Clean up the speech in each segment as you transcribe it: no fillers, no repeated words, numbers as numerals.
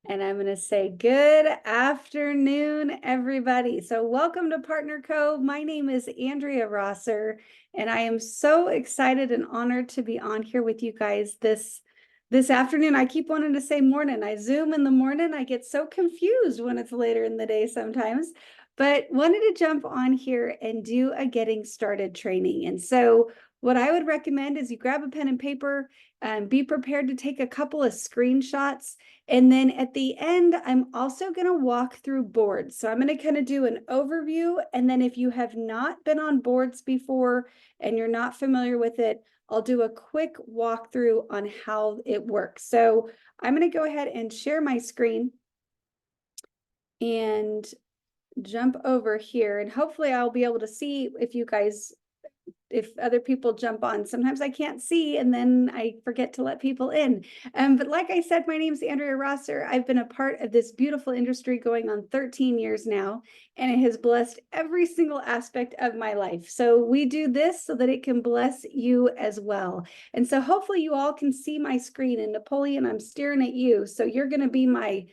And I'm going to say good afternoon, everybody. So welcome to Partner Co. My name is Andrea Rosser, and I am so excited and honored to be on here with you guys this afternoon. I keep wanting to say morning. I Zoom in the morning. I get so confused when it's later in the day sometimes, but wanted to jump on here and do a getting started training. And so what I would recommend is you grab a pen and paper and be prepared to take a couple of screenshots. And then at the end, I'm also going to walk through boards. So I'm going to kind of do an overview. And then if you have not been on boards before and you're not familiar with it, I'll do a quick walkthrough on how it works. So I'm going to go ahead and share my screen and jump over here. And hopefully I'll be able to see if other people jump on. Sometimes I can't see and then I forget to let people in. But like I said, my name is Andrea Rosser. I've been a part of this beautiful industry going on 13 years now, and it has blessed every single aspect of my life. So we do this so that it can bless you as well. And so hopefully you all can see my screen, and Napoleon, I'm staring at you. So you're going to be my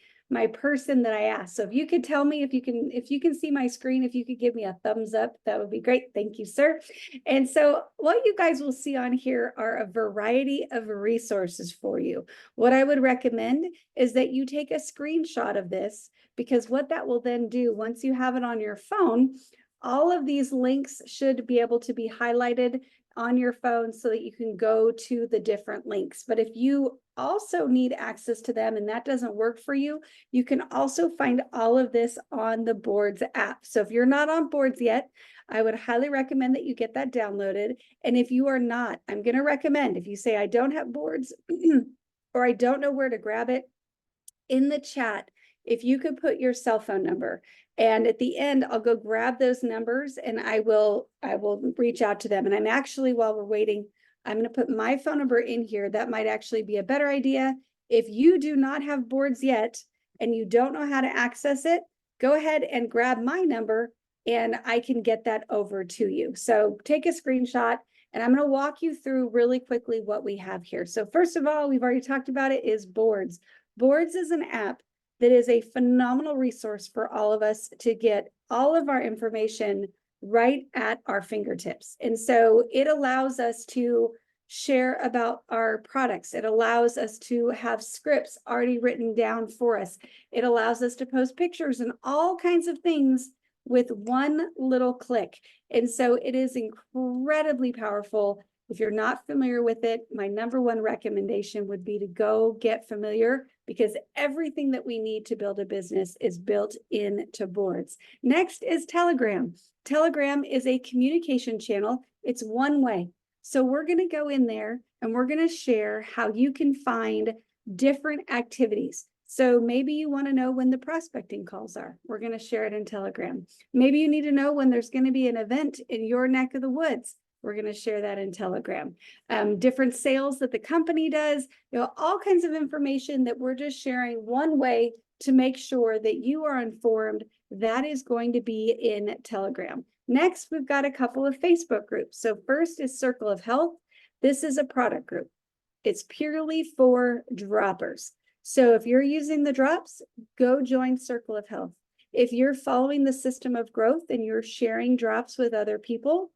person that I asked. So if you could tell me if you can see my screen, if you could give me a thumbs up, that would be great. Thank you, sir. And so what you guys will see on here are a variety of resources for you. What I would recommend is that you take a screenshot of this, because what that will then do, once you have it on your phone, all of these links should be able to be highlighted on your phone so that you can go to the different links. But if you also need access to them and that doesn't work for you, you can also find all of this on the Boards app. So if you're not on Boards yet, I would highly recommend that you get that downloaded. And if you are not, I'm going to recommend, if you say, I don't have Boards or I don't know where to grab it, in the chat, if you could put your cell phone number, and at the end, I'll go grab those numbers and I will reach out to them. And I'm actually, while we're waiting, I'm going to put my phone number in here. That might actually be a better idea. If you do not have Boards yet and you don't know how to access it, go ahead and grab my number and I can get that over to you. So take a screenshot, and I'm going to walk you through really quickly what we have here. So first of all, we've already talked about it, is Boards. Boards is an app that is a phenomenal resource for all of us to get all of our information right at our fingertips. And so it allows us to share about our products. It allows us to have scripts already written down for us. It allows us to post pictures and all kinds of things with one little click. And so it is incredibly powerful. If you're not familiar with it, my number one recommendation would be to go get familiar, because everything that we need to build a business is built into Boards. Next is Telegram. Telegram is a communication channel. It's one way. So we're going to go in there and we're going to share how you can find different activities. So maybe you want to know when the prospecting calls are. We're going to share it in Telegram. Maybe you need to know when there's going to be an event in your neck of the woods. We're going to share that in Telegram. Different sales that the company does, all kinds of information that we're just sharing one way to make sure that you are informed. That is going to be in Telegram. Next, we've got a couple of Facebook groups. So first is Circle of Health. This is a product group. It's purely for droppers. So if you're using the drops, go join Circle of Health. If you're following the system of growth and you're sharing drops with other people,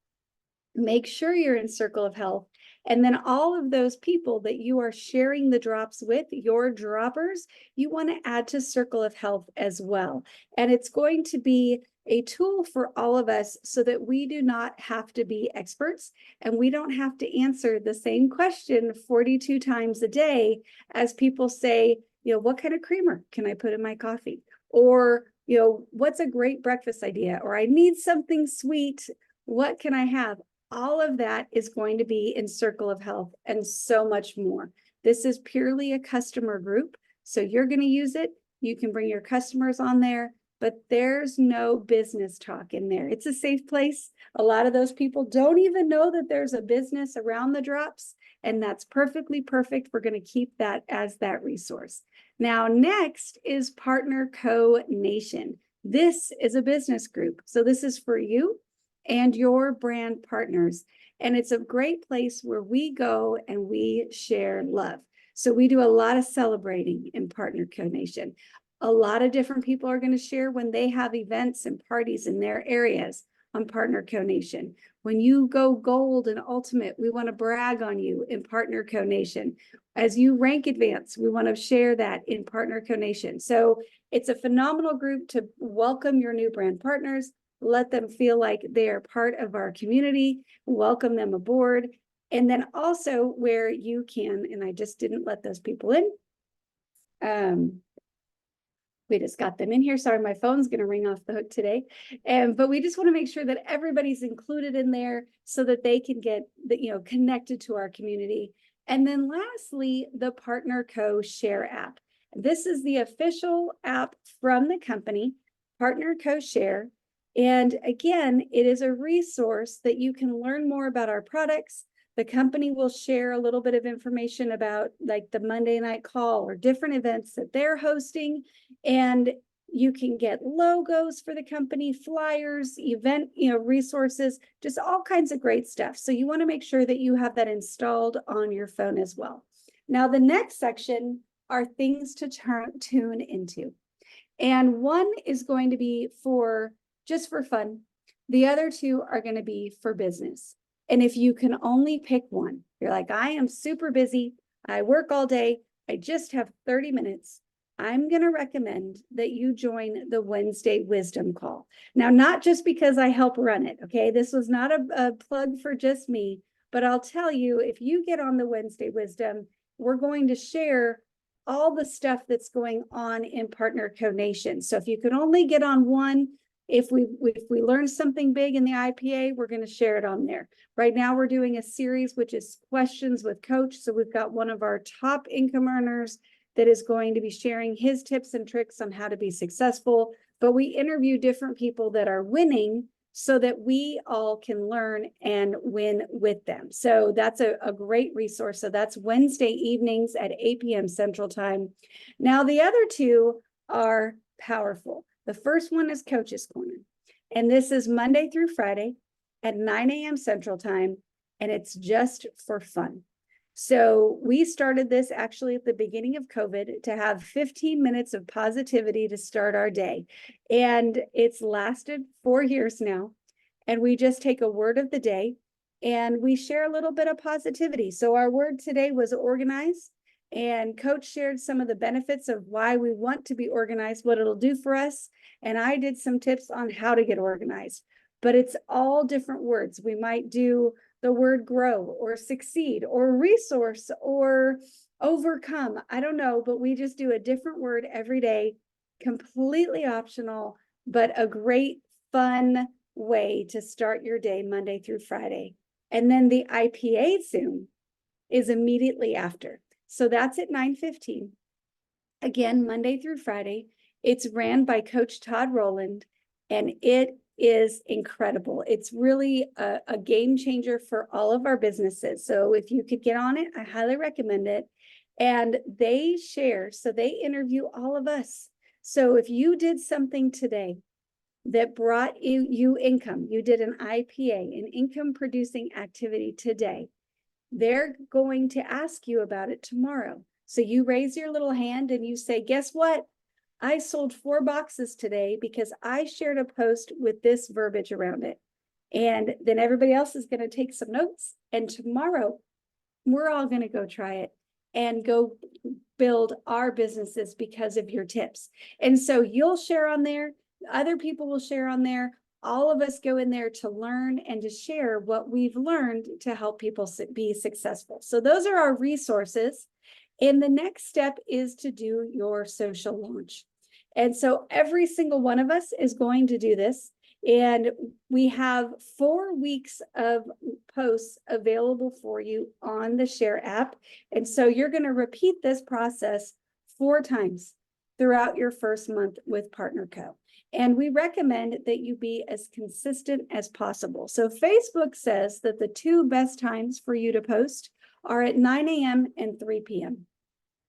make sure you're in Circle of Health. And then all of those people that you are sharing the drops with, your droppers, you want to add to Circle of Health as well. And it's going to be a tool for all of us so that we do not have to be experts and we don't have to answer the same question 42 times a day as people say, what kind of creamer can I put in my coffee? Or, what's a great breakfast idea? Or I need something sweet. What can I have? All of that is going to be in Circle of Health and so much more. This is purely a customer group. So you're going to use it. You can bring your customers on there, but there's no business talk in there. It's a safe place. A lot of those people don't even know that there's a business around the drops, and that's perfectly perfect. We're going to keep that as that resource. Now, next is Partner Co Nation. This is a business group. So this is for you and your brand partners. And it's a great place where we go and we share love. So we do a lot of celebrating in Partner Code Nation. A lot of different people are going to share when they have events and parties in their areas on Partner Code Nation. When you go gold and ultimate, we want to brag on you in Partner Code Nation. As you rank advance, we want to share that in Partner Code Nation. So it's a phenomenal group to welcome your new brand partners, let them feel like they are part of our community, welcome them aboard. And then also where you can, and I just didn't let those people in. We just got them in here. Sorry, my phone's going to ring off the hook today. But we just want to make sure that everybody's included in there so that they can get connected to our community. And then lastly, the Partner Co Share app. This is the official app from the company, Partner Co Share. And again, it is a resource that you can learn more about our products. The company will share a little bit of information about like the Monday night call or different events that they're hosting. And you can get logos for the company, flyers, event, resources, just all kinds of great stuff. So you want to make sure that you have that installed on your phone as well. Now, the next section are things to tune into. And one is going to be just for fun. The other two are going to be for business. And if you can only pick one, you're like, I am super busy. I work all day. I just have 30 minutes. I'm going to recommend that you join the Wednesday Wisdom Call. Now, not just because I help run it, okay? This was not a plug for just me, but I'll tell you, if you get on the Wednesday Wisdom, we're going to share all the stuff that's going on in Partner Code Nation. So if you can only get on one, if we learn something big in the IPA, we're going to share it on there. Right now, we're doing a series, which is Questions with Coach. So we've got one of our top income earners that is going to be sharing his tips and tricks on how to be successful. But we interview different people that are winning so that we all can learn and win with them. So that's a great resource. So that's Wednesday evenings at 8 p.m. Central Time. Now, the other two are powerful. The first one is Coach's Corner. And this is Monday through Friday at 9 a.m. Central Time. And it's just for fun. So we started this actually at the beginning of COVID to have 15 minutes of positivity to start our day. And it's lasted 4 years now. And we just take a word of the day and we share a little bit of positivity. So our word today was organize. And Coach shared some of the benefits of why we want to be organized, what it'll do for us. And I did some tips on how to get organized. But it's all different words. We might do the word grow or succeed or resource or overcome. I don't know, but we just do a different word every day, completely optional, but a great fun way to start your day Monday through Friday. And then the IPA Zoom is immediately after. So that's at 9:15. Again, Monday through Friday. It's ran by Coach Todd Rowland, and it is incredible. It's really a game changer for all of our businesses. So if you could get on it, I highly recommend it. And they share, so they interview all of us. So if you did something today that brought you income, you did an IPA, an income producing activity today, they're going to ask you about it tomorrow. So you raise your little hand and you say, guess what? I sold 4 boxes today because I shared a post with this verbiage around it. And then everybody else is going to take some notes. And tomorrow, we're all going to go try it and go build our businesses because of your tips. And so you'll share on there. Other people will share on there. All of us go in there to learn and to share what we've learned to help people be successful. So those are our resources. And the next step is to do your social launch. And so every single one of us is going to do this. And we have 4 weeks of posts available for you on the Share app. And so you're going to repeat this process 4 times throughout your first month with Partner Co. And we recommend that you be as consistent as possible. So Facebook says that the 2 best times for you to post are at 9 a.m. and 3 p.m.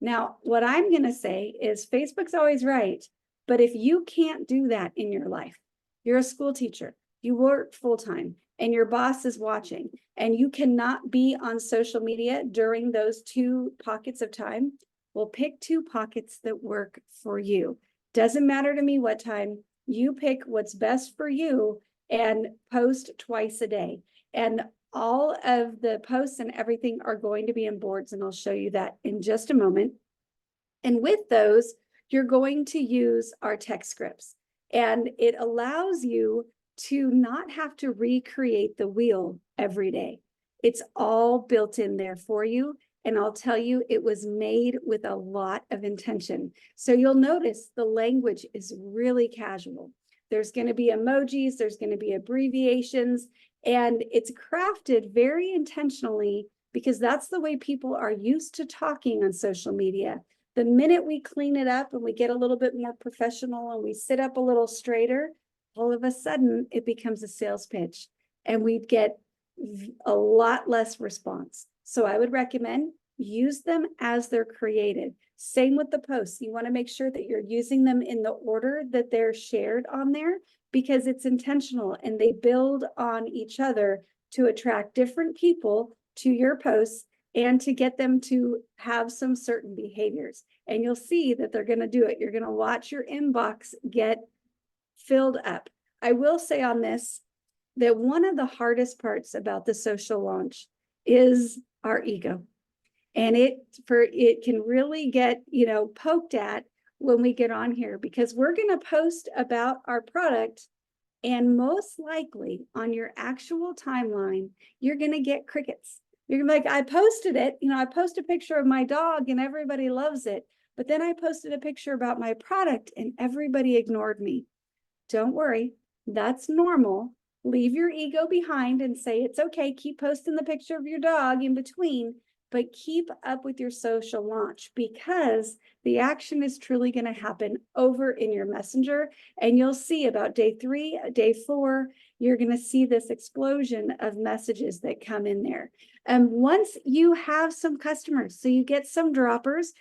Now, what I'm going to say is Facebook's always right, but if you can't do that in your life, you're a school teacher, you work full-time, and your boss is watching, and you cannot be on social media during those 2 pockets of time, well, pick 2 pockets that work for you. Doesn't matter to me what time. You pick what's best for you and post twice a day. And all of the posts and everything are going to be in boards, and I'll show you that in just a moment. And with those, you're going to use our text scripts, and it allows you to not have to recreate the wheel every day. It's all built in there for you. And I'll tell you, it was made with a lot of intention. So you'll notice the language is really casual. There's going to be emojis, there's going to be abbreviations, and it's crafted very intentionally because that's the way people are used to talking on social media. The minute we clean it up and we get a little bit more professional and we sit up a little straighter, all of a sudden it becomes a sales pitch and we get a lot less response. So I would recommend use them as they're created. Same with the posts. You want to make sure that you're using them in the order that they're shared on there, because it's intentional and they build on each other to attract different people to your posts and to get them to have some certain behaviors. And you'll see that they're going to do it. You're going to watch your inbox get filled up. I will say on this that one of the hardest parts about the social launch is our ego. And it can really get, poked at when we get on here, because we're going to post about our product, and most likely on your actual timeline, you're going to get crickets. You're gonna be like, I posted it, I post a picture of my dog and everybody loves it. But then I posted a picture about my product and everybody ignored me. Don't worry, that's normal. Leave your ego behind and say, it's okay, keep posting the picture of your dog in between, but keep up with your social launch, because the action is truly going to happen over in your messenger. And you'll see about day 3, day 4, you're going to see this explosion of messages that come in there. And once you have some customers, so you get some droppers,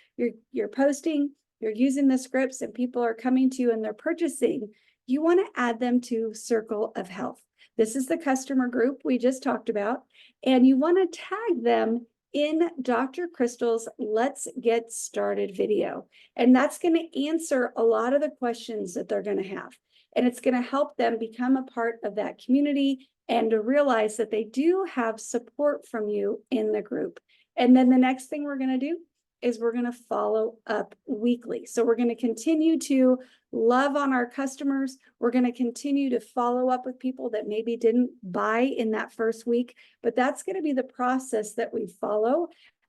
you're posting, you're using the scripts, and people are coming to you and they're purchasing, you want to add them to Circle of Health. This is the customer group we just talked about, and you want to tag them in Dr. Crystal's Let's Get Started video. And that's going to answer a lot of the questions that they're going to have. And it's going to help them become a part of that community and to realize that they do have support from you in the group. And then the next thing we're going to do is we're going to follow up weekly. So we're going to continue to love on our customers. We're going to continue to follow up with people that maybe didn't buy in that first week, but that's going to be the process that we follow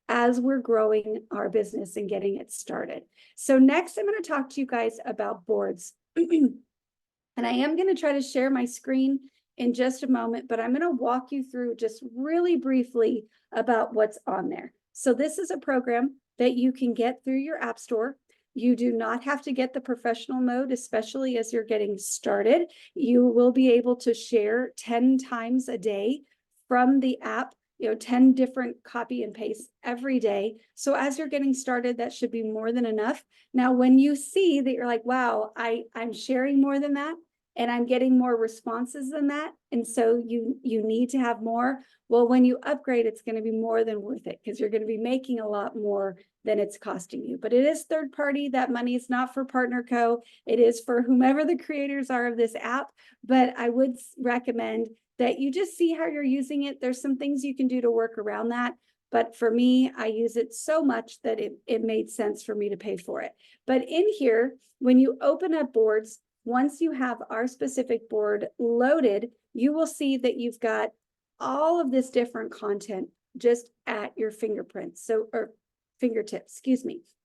as we're growing our business and getting it started. So next, I'm going to talk to you guys about boards. And I am going to try to share my screen in just a moment, but I'm going to walk you through just really briefly about what's on there. So this is a program that you can get through your app store. You do not have to get the professional mode, especially as you're getting started. You will be able to share 10 times a day from the app, 10 different copy and paste every day. So as you're getting started, that should be more than enough. Now, when you see that you're like, wow, I'm sharing more than that, and I'm getting more responses than that, and so you need to have more. Well, when you upgrade, it's going to be more than worth it, because you're going to be making a lot more than it's costing you. But it is third party. That money is not for Partner Co. It is for whomever the creators are of this app. But I would recommend that you just see how you're using it. There's some things you can do to work around that. But for me, I use it so much that it made sense for me to pay for it. But in here, when you open up boards, once you have our specific board loaded, you will see that you've got all of this different content just at your fingerprints. Or fingertips,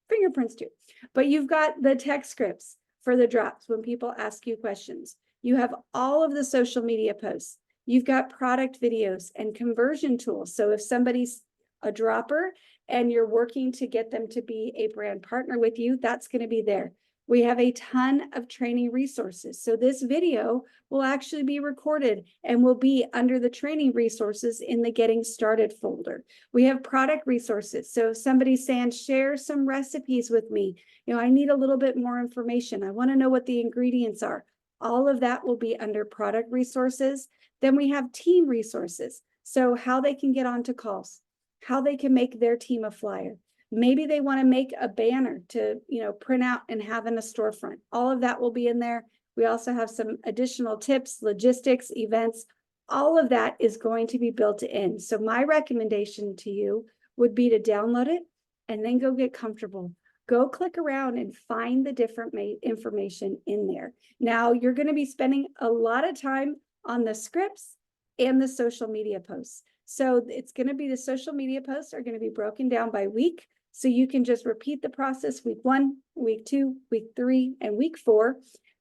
fingerprints too. But you've got the text scripts for the drops when people ask you questions. You have all of the social media posts. You've got product videos and conversion tools. So if somebody's a dropper and you're working to get them to be a brand partner with you, that's going to be there. We have a ton of training resources. So this video will actually be recorded and will be under the training resources in the Getting Started folder. We have product resources. So if somebody's saying, share some recipes with me, I need a little bit more information. I want to know what the ingredients are. All of that will be under product resources. Then we have team resources. So how they can get onto calls, how they can make their team a flyer. Maybe they want to make a banner to, print out and have in a storefront. All of that will be in there. We also have some additional tips, logistics, events. All of that is going to be built in. So my recommendation to you would be to download it and then go get comfortable. Go click around and find the different information in there. Now, you're going to be spending a lot of time on the scripts and the social media posts. So it's going to be the social media posts are going to be broken down by week. So you can just repeat the process week 1, week 2, week 3, and week 4.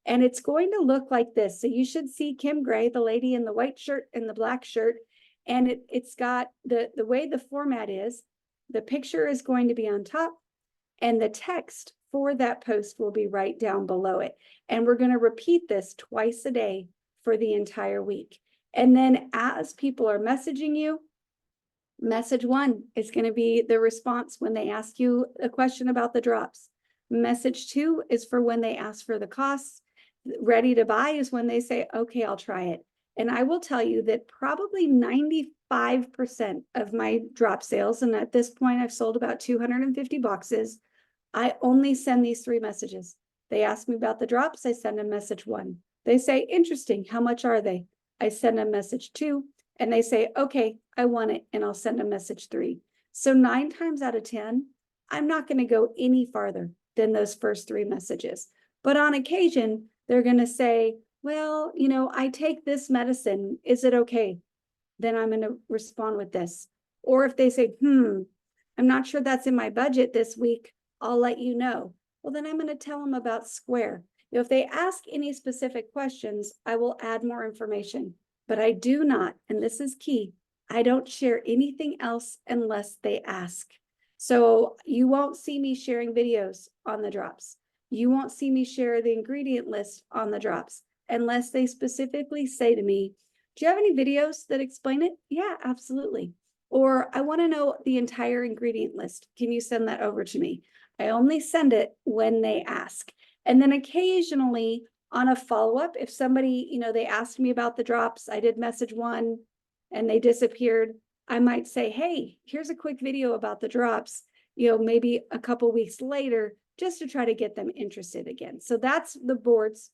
And it's going to look like this. So you should see Kim Gray, the lady in the white shirt and the black shirt. And it's got the way the format is, the picture is going to be on top and the text for that post will be right down below it. And we're going to repeat this twice a day for the entire week. And then as people are messaging you, message 1 is going to be the response when they ask you a question about the drops. Message 2 is for when they ask for the costs. Ready to buy is when they say, okay, I'll try it. And I will tell you that probably 95% of my drop sales, and at this point I've sold about 250 boxes, I only send these 3 messages. They ask me about the drops, I send them message 1. They say, interesting, how much are they? I send them message 2, and they say, okay, I want it, and I'll send a message 3. So 9 times out of 10, I'm not going to go any farther than those first 3 messages. But on occasion, they're going to say, well, I take this medicine. Is it okay? Then I'm going to respond with this. Or if they say, I'm not sure that's in my budget this week, I'll let you know. Well, then I'm going to tell them about Square. If they ask any specific questions, I will add more information. But I do not, and this is key, I don't share anything else unless they ask. So you won't see me sharing videos on the drops. You won't see me share the ingredient list on the drops unless they specifically say to me, do you have any videos that explain it? Yeah, absolutely. Or I want to know the entire ingredient list. Can you send that over to me? I only send it when they ask. And then occasionally on a follow-up, if somebody, they asked me about the drops, I did message 1 and they disappeared, I might say, hey, here's a quick video about the drops, maybe a couple weeks later, just to try to get them interested again. So that's the boards.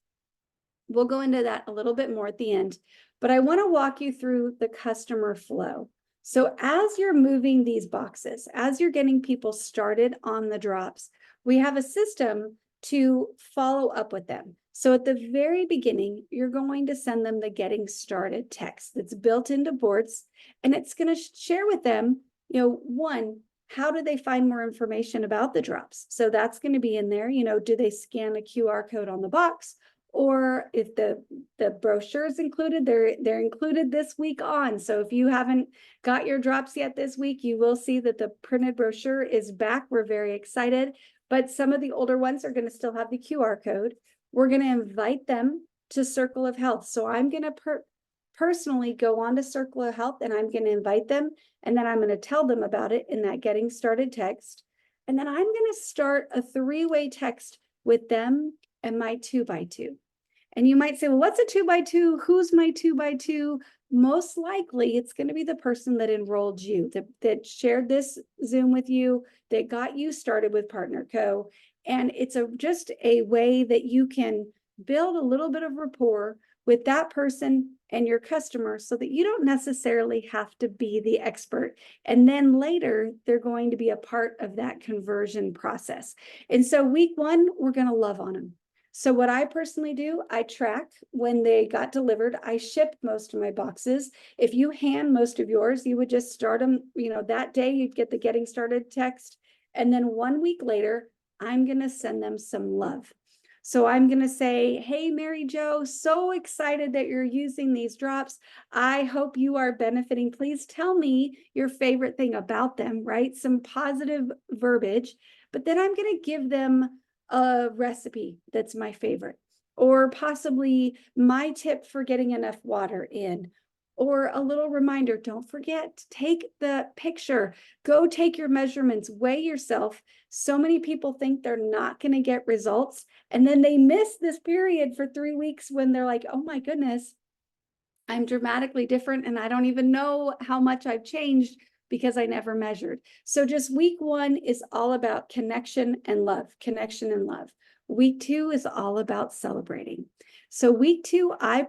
We'll go into that a little bit more at the end, but I want to walk you through the customer flow. So as you're moving these boxes, as you're getting people started on the drops, we have a system to follow up with them. So at the very beginning, you're going to send them the getting started text that's built into boards, and it's going to share with them, 1, how do they find more information about the drops? So that's going to be in there. Do they scan a QR code on the box? Or if the brochure is included, they're included this week on. So if you haven't got your drops yet this week, you will see that the printed brochure is back. We're very excited, but some of the older ones are going to still have the QR code. We're going to invite them to Circle of Health. So I'm going to personally go on to Circle of Health and I'm going to invite them. And then I'm going to tell them about it in that getting started text. And then I'm going to start a 3-way text with them and my 2x2. And you might say, well, what's a 2x2? Who's my 2x2? Most likely it's going to be the person that enrolled you, that shared this Zoom with you, that got you started with Partner Co. And it's just a way that you can build a little bit of rapport with that person and your customer so that you don't necessarily have to be the expert. And then later, they're going to be a part of that conversion process. And so week 1, we're going to love on them. So what I personally do, I track when they got delivered. I ship most of my boxes. If you hand most of yours, you would just start them, that day you'd get the getting started text. And then 1 week later, I'm going to send them some love. So I'm going to say, hey, Mary Jo, so excited that you're using these drops. I hope you are benefiting. Please tell me your favorite thing about them, right? Some positive verbiage. But then I'm going to give them a recipe that's my favorite, or possibly my tip for getting enough water in, or a little reminder, don't forget, take the picture, go take your measurements, weigh yourself. So many people think they're not going to get results, and then they miss this period for 3 weeks when they're like, oh my goodness, I'm dramatically different and I don't even know how much I've changed because I never measured. So just week 1 is all about connection and love, connection and love. Week 2 is all about celebrating. So week 2, I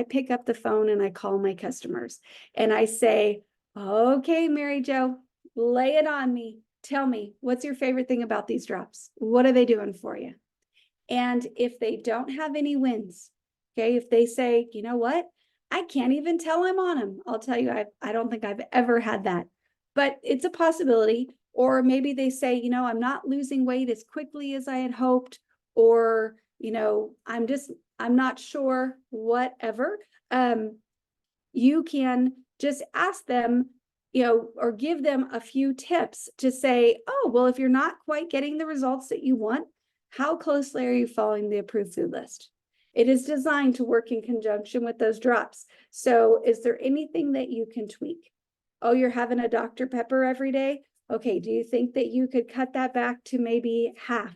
pick up the phone and I call my customers and I say, okay, Mary Jo, lay it on me. Tell me, what's your favorite thing about these drops? What are they doing for you? And if they don't have any wins, okay, if they say, you know what, I can't even tell I'm on them. I'll tell you, I don't think I've ever had that, but it's a possibility. Or maybe they say, you know, I'm not losing weight as quickly as I had hoped, or, you know, I'm not sure, whatever. You can just ask them, you know, or give them a few tips to say, oh, well, if you're not quite getting the results that you want, how closely are you following the approved food list? It is designed to work in conjunction with those drops. So is there anything that you can tweak? Oh, you're having a Dr. Pepper every day? Okay, do you think that you could cut that back to maybe half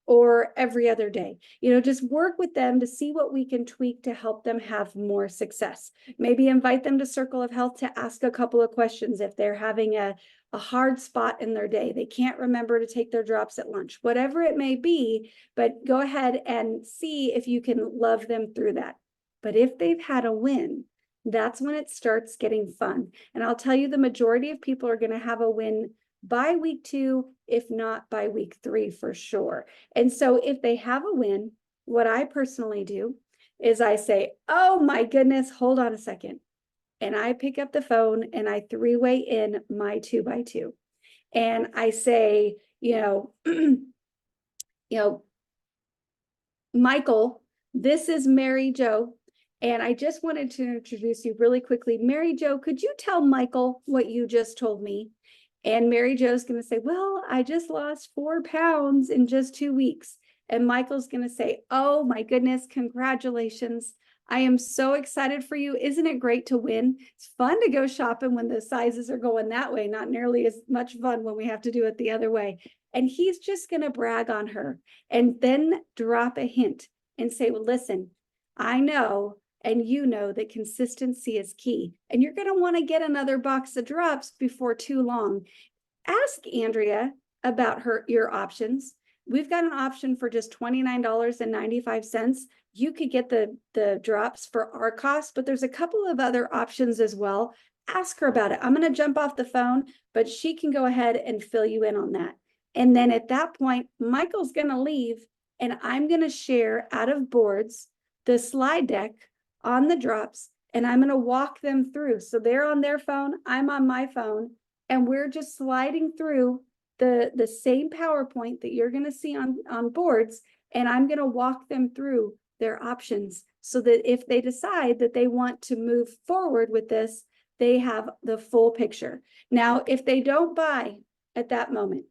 or every other day? You know, just work with them to see what we can tweak to help them have more success. Maybe invite them to Circle of Health to ask a couple of questions if they're having a hard spot in their day. They can't remember to take their drops at lunch, whatever it may be, but go ahead and see if you can love them through that. But if they've had a win, that's when it starts getting fun. And I'll tell you, the majority of people are going to have a win by week 2, if not by week 3 for sure. And so if they have a win, what I personally do is I say, oh my goodness, hold on a second. And I pick up the phone and I 3-way in my 2x2. And I say, you know, Michael, this is Mary Jo. And I just wanted to introduce you really quickly. Mary Jo, could you tell Michael what you just told me? And Mary Jo's going to say, well, I just lost 4 pounds in just 2 weeks. And Michael's going to say, oh my goodness, congratulations. I am so excited for you. Isn't it great to win? It's fun to go shopping when the sizes are going that way, not nearly as much fun when we have to do it the other way. And he's just going to brag on her and then drop a hint and say, well, listen, I know, and you know that consistency is key. And you're going to want to get another box of drops before too long. Ask Andrea about your options. We've got an option for just $29.95. You could get the drops for our cost, but there's a couple of other options as well. Ask her about it. I'm going to jump off the phone, but she can go ahead and fill you in on that. And then at that point, Michael's going to leave and I'm going to share out of boards the slide deck on the drops, and I'm going to walk them through. So they're on their phone, I'm on my phone, and we're just sliding through the same PowerPoint that you're going to see on boards, and I'm going to walk them through their options so that if they decide that they want to move forward with this, they have the full picture. Now, if they don't buy at that moment,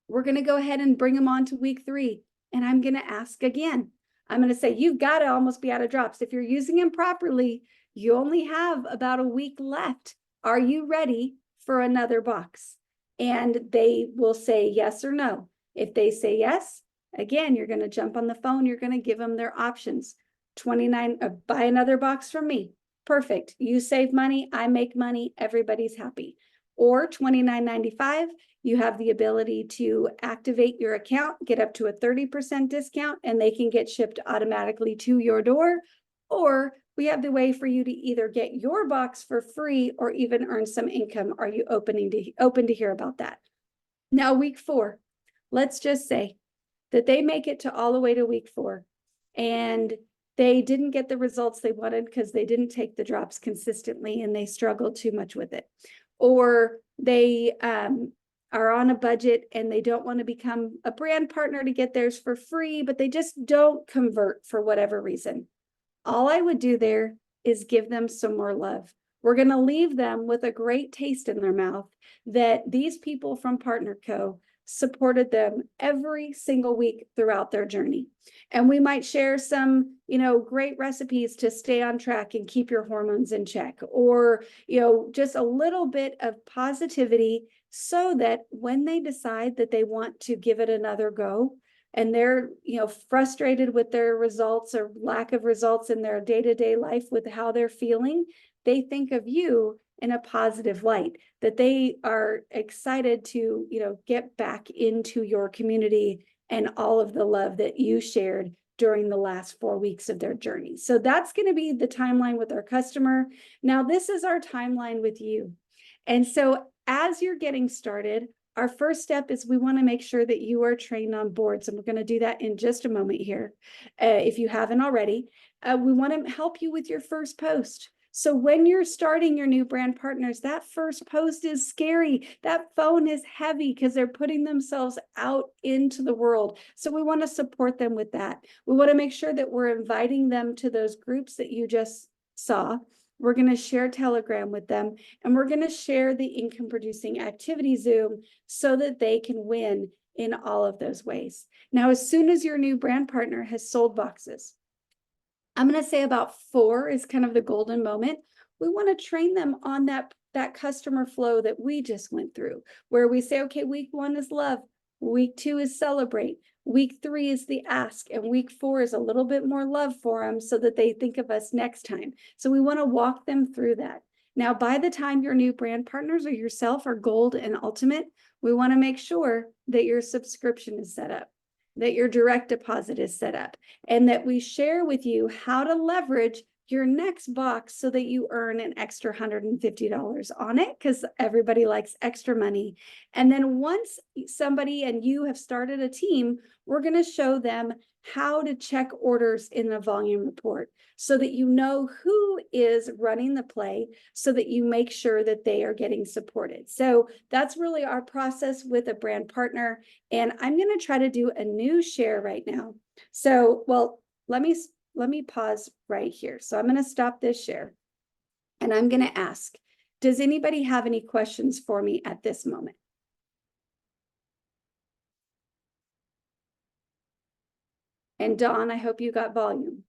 we're going to go ahead and bring them on to week 3, and I'm going to ask again. I'm going to say, you've got to almost be out of drops. If you're using them properly, you only have about a week left. Are you ready for another box? And they will say yes or no. If they say yes, again, you're going to jump on the phone. You're going to give them their options. 29, buy another box from me. Perfect. You save money. I make money. Everybody's happy. Or $29.95. You have the ability to activate your account, get up to a 30% discount, and they can get shipped automatically to your door. Or we have the way for you to either get your box for free or even earn some income. Are you open to hear about that? Now, week 4, let's just say that they make it to all the way to week 4 and they didn't get the results they wanted because they didn't take the drops consistently and they struggled too much with it. Or they are on a budget and they don't want to become a brand partner to get theirs for free, but they just don't convert for whatever reason. All I would do there is give them some more love. We're going to leave them with a great taste in their mouth that these people from Partner Co. supported them every single week throughout their journey. And we might share some, great recipes to stay on track and keep your hormones in check, or, just a little bit of positivity so that when they decide that they want to give it another go, and they're, frustrated with their results or lack of results in their day-to-day life with how they're feeling, they think of you in a positive light, that they are excited to, get back into your community and all of the love that you shared during the last 4 weeks of their journey. So that's going to be the timeline with our customer. Now, this is our timeline with you. And so as you're getting started, our first step is we want to make sure that you are trained on boards. And we're going to do that in just a moment here. If you haven't already, we want to help you with your first post. So when you're starting your new brand partners, that first post is scary. That phone is heavy because they're putting themselves out into the world. So we want to support them with that. We want to make sure that we're inviting them to those groups that you just saw. We're going to share Telegram with them, and we're going to share the income producing activity Zoom so that they can win in all of those ways. Now, as soon as your new brand partner has sold boxes, I'm going to say about 4 is kind of the golden moment. We want to train them on that customer flow that we just went through, where we say, okay, week 1 is love, week 2 is celebrate, week 3 is the ask, and week 4 is a little bit more love for them so that they think of us next time. So we want to walk them through that. Now, by the time your new brand partners or yourself are gold and ultimate, we want to make sure that your subscription is set up, that your direct deposit is set up, and that we share with you how to leverage your next box so that you earn an extra $150 on it, because everybody likes extra money. And then once somebody and you have started a team, we're going to show them how to check orders in the volume report so that you know who is running the play, so that you make sure that they are getting supported. So that's really our process with a brand partner. And I'm going to try to do a new share right now. So, well, let me pause right here. So I'm going to stop this share, and I'm going to ask, does anybody have any questions for me at this moment? And Dawn, I hope you got volume.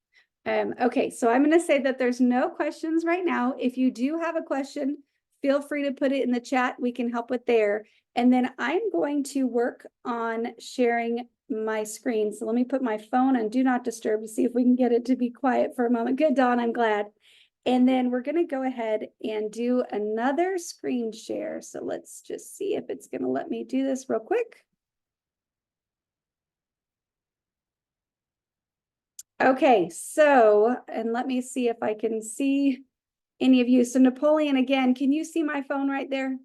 Okay, so I'm going to say that there's no questions right now. If you do have a question, feel free to put it in the chat. We can help with there. And then I'm going to work on sharing my screen. So let me put my phone on do not disturb to see if we can get it to be quiet for a moment. Good, Dawn, I'm glad. And then we're going to go ahead and do another screen share. So let's just see if it's going to let me do this real quick. Okay, so, and let me see if I can see any of you. So Napoleon, again, can you see my phone right there?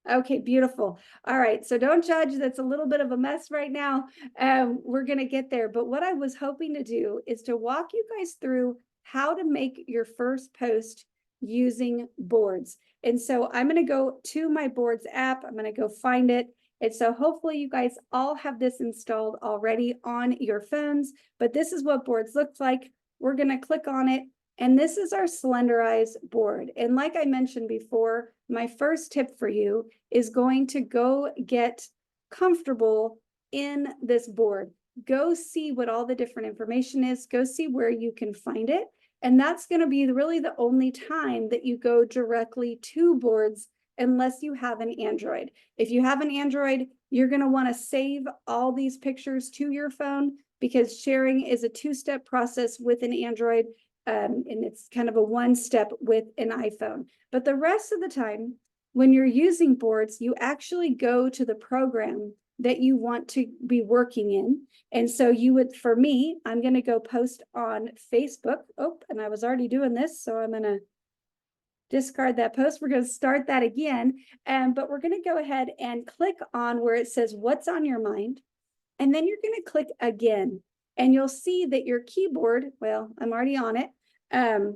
Okay, beautiful. All right, so don't judge. That's a little bit of a mess right now. We're going to get there. But what I was hoping to do is to walk you guys through how to make your first post using boards. And so I'm going to go to my boards app. I'm going to go find it. And so hopefully you guys all have this installed already on your phones, but this is what boards look like. We're going to click on it. And this is our Slenderize board. And like I mentioned before, my first tip for you is going to go get comfortable in this board. Go see what all the different information is. Go see where you can find it. And that's going to be really the only time that you go directly to boards unless you have an Android. If you have an Android, you're going to want to save all these pictures to your phone, because sharing is a 2-step process with an Android. And it's kind of a 1-step with an iPhone. But the rest of the time, when you're using boards, you actually go to the program that you want to be working in. And so you would, for me, I'm going to go post on Facebook. Oh, and I was already doing this, so I'm going to discard that post. We're going to start that again. But we're going to go ahead and click on where it says what's on your mind. And then you're going to click again. And you'll see that your keyboard, well, I'm already on it. I'll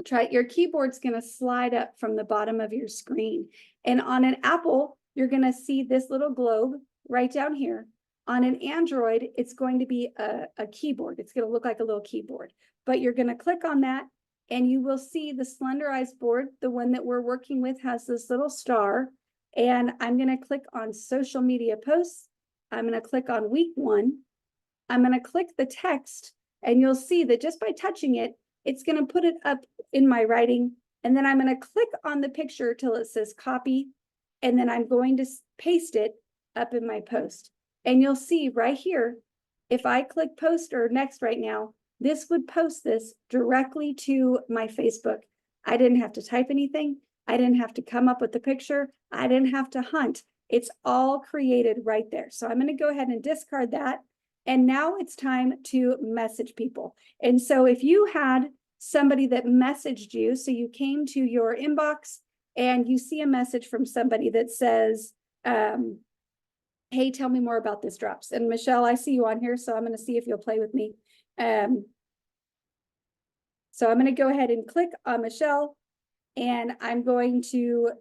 try it. Your keyboard's going to slide up from the bottom of your screen. And on an Apple, you're going to see this little globe right down here. On an Android, it's going to be a keyboard. It's going to look like a little keyboard. But you're going to click on that, and you will see the Slenderize board, the one that we're working with, has this little star. And I'm going to click on social media posts. I'm going to click on week 1. I'm going to click the text, and you'll see that just by touching it, it's going to put it up in my writing. And then I'm going to click on the picture till it says copy. And then I'm going to paste it up in my post. And you'll see right here, if I click post or next right now, this would post this directly to my Facebook. I didn't have to type anything. I didn't have to come up with the picture. I didn't have to hunt. It's all created right there. So I'm going to go ahead and discard that. And now it's time to message people. And so if you had somebody that messaged you, so you came to your inbox and you see a message from somebody that says, hey, tell me more about this drops. And Michelle, I see you on here, so I'm going to see if you'll play with me. So I'm going to go ahead and click on Michelle, and I'm going to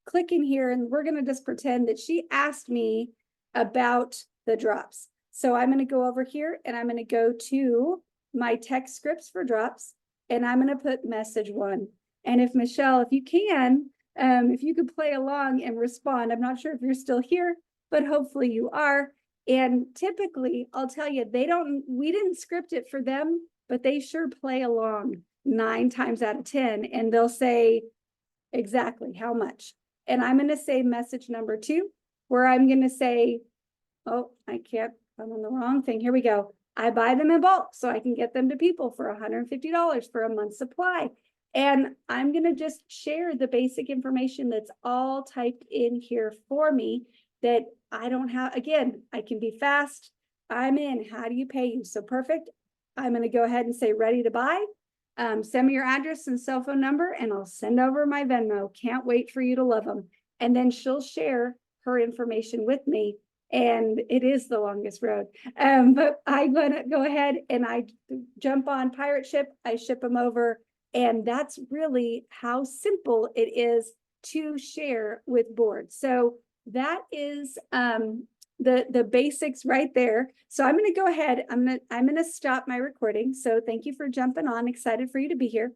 click in here, and we're going to just pretend that she asked me about the drops. So I'm going to go over here, and I'm going to go to my text scripts for drops, and I'm going to put message 1. And if Michelle, if you can, if you could play along and respond, I'm not sure if you're still here, but hopefully you are. And typically, I'll tell you, we didn't script it for them, but they sure play along 9 times out of 10, and they'll say exactly how much. And I'm going to say message number 2, where I'm going to say, oh, I'm on the wrong thing. Here we go. I buy them in bulk so I can get them to people for $150 for a month's supply. And I'm going to just share the basic information that's all typed in here for me that I don't have. Again, I can be fast. I'm in. How do you pay you? So perfect. I'm going to go ahead and say ready to buy. Send me your address and cell phone number, and I'll send over my Venmo. Can't wait for you to love them. And then she'll share her information with me. And it is the longest road. But I'm going to go ahead and I jump on Pirate Ship. I ship them over. And that's really how simple it is to share with boards. So that is the basics right there. So I'm going to go ahead. I'm going to stop my recording. So thank you for jumping on. Excited for you to be here.